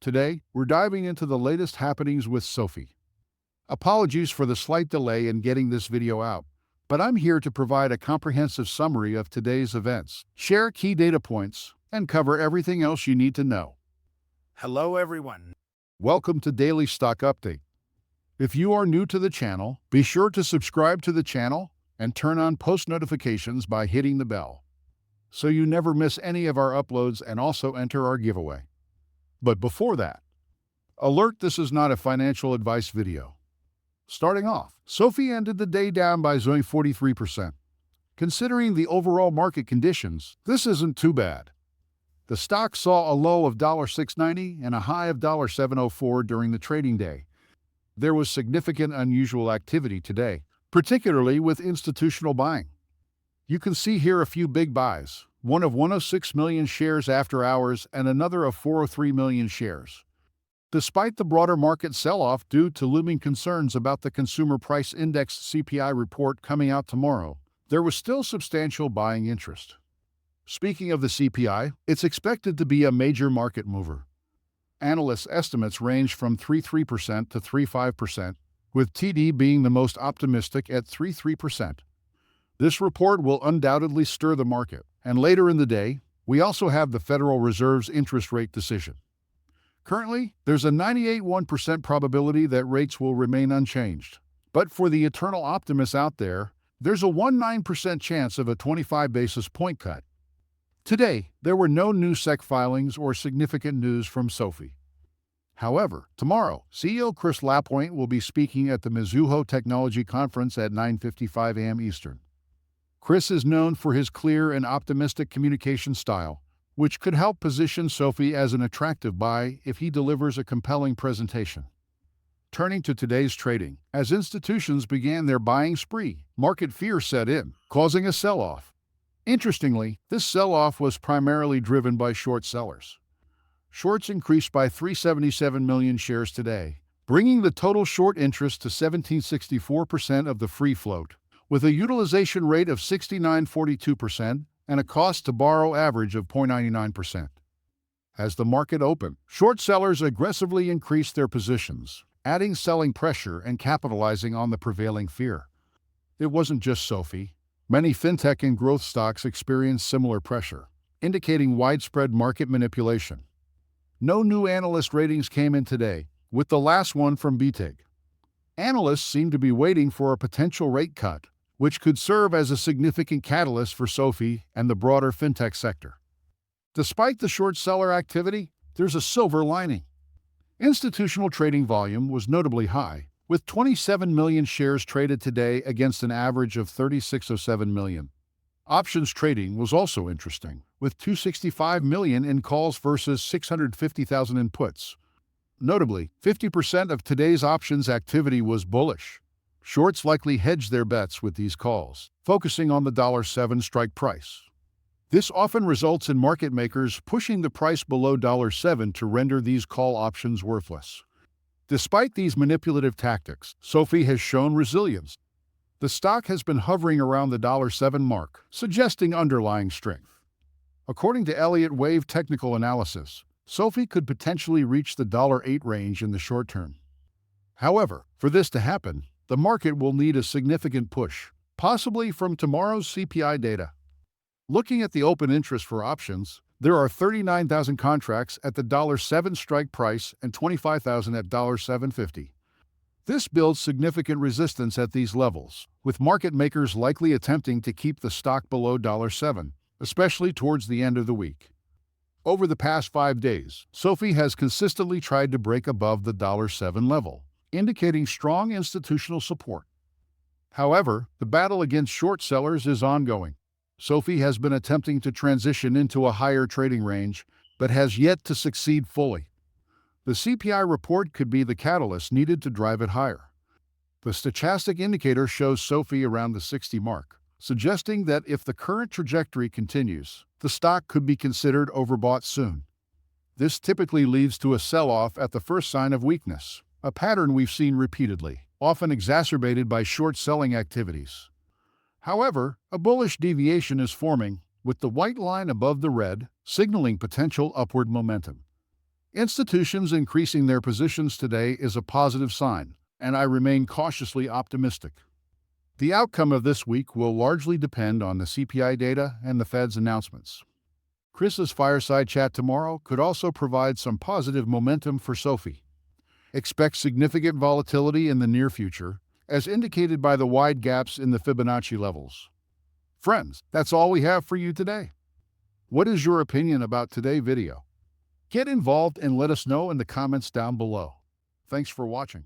Today, we're diving into the latest happenings with SoFi. Apologies for the slight delay in getting this video out, but I'm here to provide a comprehensive summary of today's events, share key data points, and cover everything else you need to know. Hello, everyone. Welcome to Daily Stock Update. If you are new to the channel, be sure to subscribe to the channel and turn on post notifications by hitting the bell, so you never miss any of our uploads and also enter our giveaway. But before that, alert, this is not a financial advice video. Starting off, SoFi ended the day down by 43%. Considering the overall market conditions, this isn't too bad. The stock saw a low of $6.90 and a high of $7.04 during the trading day. There was significant unusual activity today, particularly with institutional buying. You can see here a few big buys, one of 106 million shares after hours and another of 403 million shares. Despite the broader market sell-off due to looming concerns about the Consumer Price Index (CPI) report coming out tomorrow, there was still substantial buying interest. Speaking of the CPI, it's expected to be a major market mover. Analysts' estimates range from 3.3% to 3.5%, with TD being the most optimistic at 3.3%. This report will undoubtedly stir the market, and later in the day, we also have the Federal Reserve's interest rate decision. Currently, there's a 98.1% probability that rates will remain unchanged. But for the eternal optimists out there, there's a 19% chance of a 25 basis point cut. Today, there were no new SEC filings or significant news from SoFi. However, tomorrow, CEO Chris Lapointe will be speaking at the Mizuho Technology Conference at 9:55 a.m. Eastern. Chris is known for his clear and optimistic communication style, which could help position SoFi as an attractive buy if he delivers a compelling presentation. Turning to today's trading, as institutions began their buying spree, market fear set in, causing a sell-off. Interestingly, this sell-off was primarily driven by short sellers. Shorts increased by 377 million shares today, bringing the total short interest to 17.64% of the free float, with a utilization rate of 69.42% and a cost to borrow average of 0.99%. As the market opened, short sellers aggressively increased their positions, adding selling pressure and capitalizing on the prevailing fear. It wasn't just SoFi. Many fintech and growth stocks experienced similar pressure, indicating widespread market manipulation. No new analyst ratings came in today, with the last one from BTIG. Analysts seem to be waiting for a potential rate cut, which could serve as a significant catalyst for SoFi and the broader fintech sector. Despite the short seller activity, there's a silver lining. Institutional trading volume was notably high, with 27 million shares traded today against an average of 36.07 million. Options trading was also interesting, with 265 million in calls versus 650,000 in puts. Notably, 50% of today's options activity was bullish. Shorts likely hedged their bets with these calls, focusing on the $7 strike price. This often results in market makers pushing the price below $7 to render these call options worthless. Despite these manipulative tactics, SoFi has shown resilience. The stock has been hovering around the $7 mark, suggesting underlying strength. According to Elliott Wave technical analysis, SoFi could potentially reach the $8 range in the short term. However, for this to happen, the market will need a significant push, possibly from tomorrow's CPI data. Looking at the open interest for options, there are 39,000 contracts at the $7 strike price and 25,000 at $7.50. This builds significant resistance at these levels, with market makers likely attempting to keep the stock below $7, especially towards the end of the week. Over the past 5 days, SoFi has consistently tried to break above the $7 level, indicating strong institutional support. However, the battle against short sellers is ongoing. SoFi has been attempting to transition into a higher trading range, but has yet to succeed fully. The CPI report could be the catalyst needed to drive it higher. The stochastic indicator shows SoFi around the 60 mark, suggesting that if the current trajectory continues, the stock could be considered overbought soon. This typically leads to a sell-off at the first sign of weakness, a pattern we've seen repeatedly, often exacerbated by short-selling activities. However, a bullish deviation is forming, with the white line above the red, signaling potential upward momentum. Institutions increasing their positions today is a positive sign, and I remain cautiously optimistic. The outcome of this week will largely depend on the CPI data and the Fed's announcements. Chris's fireside chat tomorrow could also provide some positive momentum for SoFi. Expect significant volatility in the near future, as indicated by the wide gaps in the Fibonacci levels. Friends, that's all we have for you today. What is your opinion about today's video? Get involved and let us know in the comments down below. Thanks for watching.